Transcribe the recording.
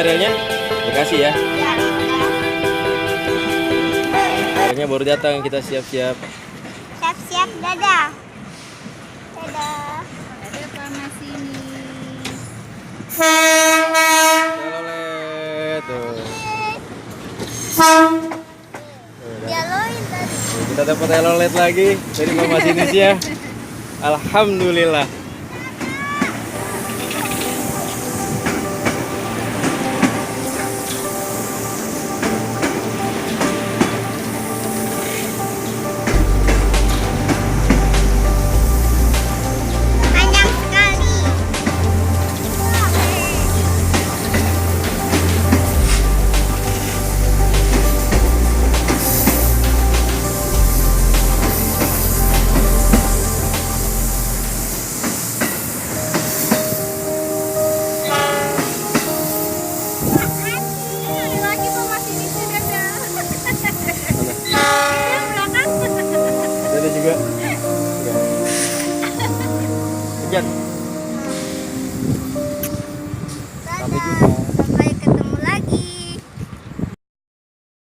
Arielnya? Bekasi ya. Ya. Arielnya baru datang, kita siap-siap. Siap-siap, dadah. Dadah. Ada panas ini. Telolet tuh. Dialoin tadi. Kita dapat telolet lagi dari Mama Sinis ya. Alhamdulillah. Panjang sekali. Lagi panas ini sudah ada. Mana? Ada juga. Enggak. Hujan. Sampai jumpa.